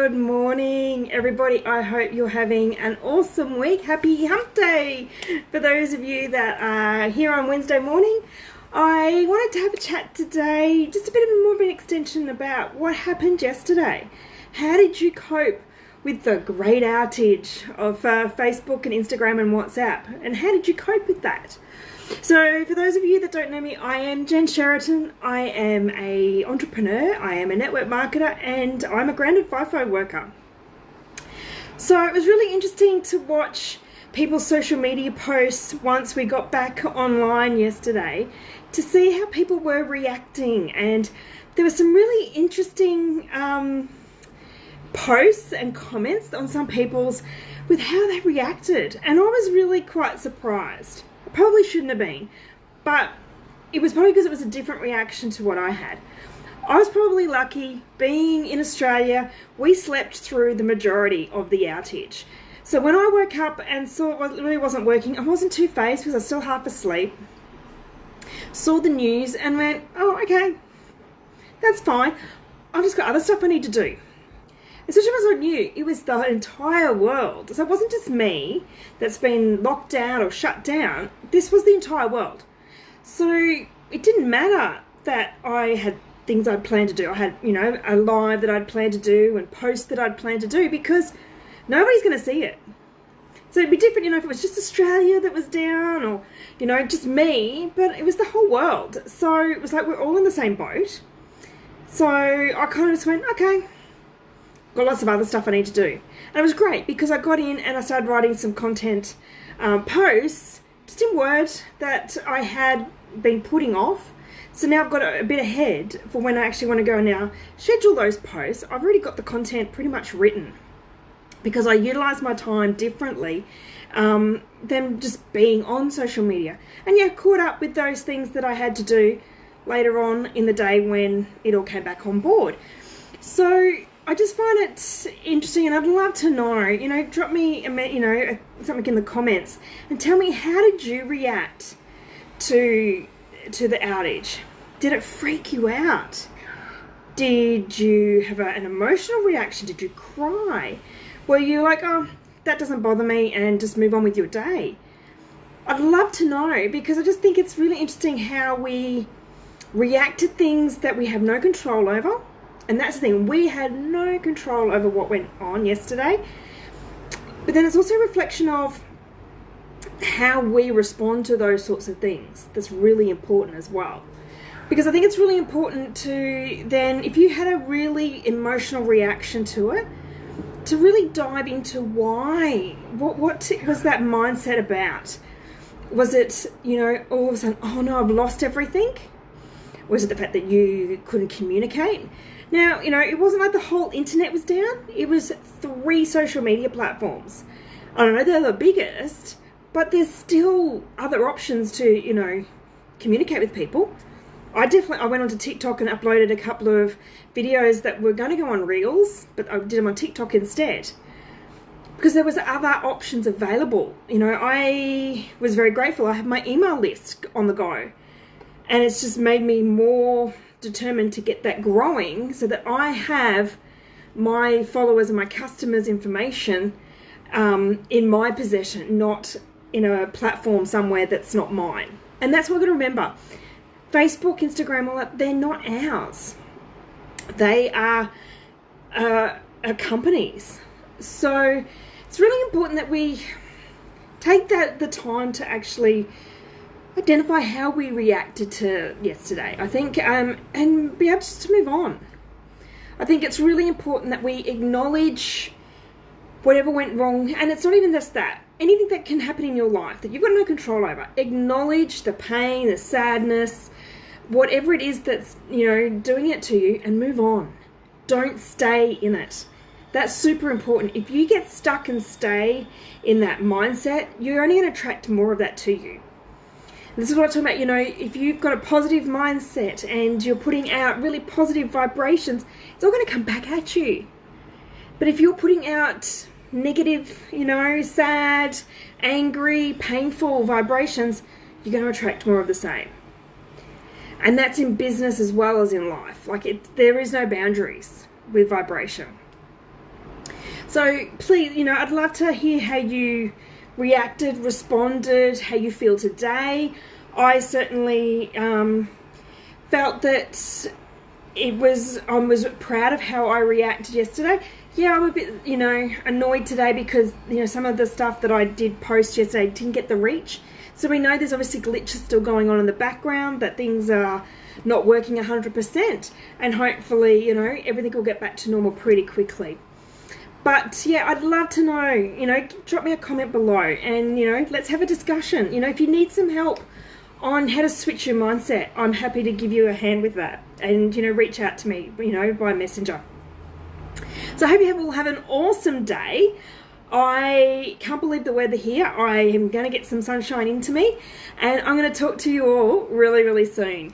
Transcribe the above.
Good morning, everybody. I hope you're having an awesome week. Happy Hump Day! For those of you that are here on Wednesday morning, I wanted to have a chat today, just a bit more of an extension about what happened yesterday. How did you cope with the great outage of Facebook and Instagram and WhatsApp? And how did you cope with that? So for those of you that don't know me, I am Jen Sheraton. I am an entrepreneur, I am a network marketer, and I'm a grounded FIFO worker. So it was really interesting to watch people's social media posts once we got back online yesterday to see how people were reacting, and there were some really interesting posts and comments on some people's with how they reacted, and I was really quite surprised. I probably shouldn't have been, but it was probably because it was a different reaction to what I had. I was probably lucky. Being in Australia, we slept through the majority of the outage. So when I woke up and saw it really wasn't working, I wasn't too phased because I was still half asleep. Saw the news and went, oh, okay, that's fine. I've just got other stuff I need to do. Especially as I knew it was the entire world. So it wasn't just me that's been locked down or shut down. This was the entire world. So it didn't matter that I had things I'd planned to do. I had, a live that I'd planned to do and posts that I'd planned to do, because nobody's going to see it. So it'd be different, if it was just Australia that was down, or, just me, but it was the whole world. So it was like we're all in the same boat. So I kind of just went, okay, got lots of other stuff I need to do. And it was great because I got in and I started writing some content posts just in Word that I had been putting off. So now I've got a bit ahead for when I actually want to go and now schedule those posts. I've already got the content pretty much written because I utilize my time differently than just being on social media. And caught up with those things that I had to do later on in the day when it all came back on board. So I just find it interesting, and I'd love to know, drop me, something in the comments and tell me, how did you react to the outage? Did it freak you out? Did you have an emotional reaction? Did you cry? Were you like, oh, that doesn't bother me, and just move on with your day? I'd love to know, because I just think it's really interesting how we react to things that we have no control over. And that's the thing, we had no control over what went on yesterday. But then it's also a reflection of how we respond to those sorts of things. That's really important as well. Because I think it's really important to then, if you had a really emotional reaction to it, to really dive into why. What was that mindset about? Was it, all of a sudden, oh no, I've lost everything? Was it the fact that you couldn't communicate? Now, it wasn't like the whole internet was down. It was 3 social media platforms. I don't know, they're the biggest, but there's still other options to, communicate with people. I went onto TikTok and uploaded a couple of videos that were going to go on Reels, but I did them on TikTok instead, because there was other options available. I was very grateful. I have my email list on the go, and it's just made me more determined to get that growing so that I have my followers and my customers' information in my possession, not in a platform somewhere that's not mine. And that's what we've got to remember. Facebook, Instagram, all that, they're not ours. They are companies. So it's really important that we take the time to actually identify how we reacted to yesterday, I think, and be able just to move on. I think it's really important that we acknowledge whatever went wrong, and it's not even just that. Anything that can happen in your life that you've got no control over, acknowledge the pain, the sadness, whatever it is that's, doing it to you, and move on. Don't stay in it. That's super important. If you get stuck and stay in that mindset, you're only going to attract more of that to you. This is what I'm talking about, if you've got a positive mindset and you're putting out really positive vibrations, it's all going to come back at you. But if you're putting out negative, sad, angry, painful vibrations, you're going to attract more of the same. And that's in business as well as in life. There is no boundaries with vibration. So please, I'd love to hear how you reacted, responded, how you feel today. I certainly felt that I was proud of how I reacted yesterday. Yeah, I'm a bit, annoyed today because, some of the stuff that I did post yesterday didn't get the reach. So we know there's obviously glitches still going on in the background, that things are not working 100%. And hopefully, everything will get back to normal pretty quickly. But yeah, I'd love to know, drop me a comment below and, let's have a discussion. If you need some help on how to switch your mindset, I'm happy to give you a hand with that. And, reach out to me, by messenger. So I hope you will have an awesome day. I can't believe the weather here. I am going to get some sunshine into me. And I'm going to talk to you all really, really soon.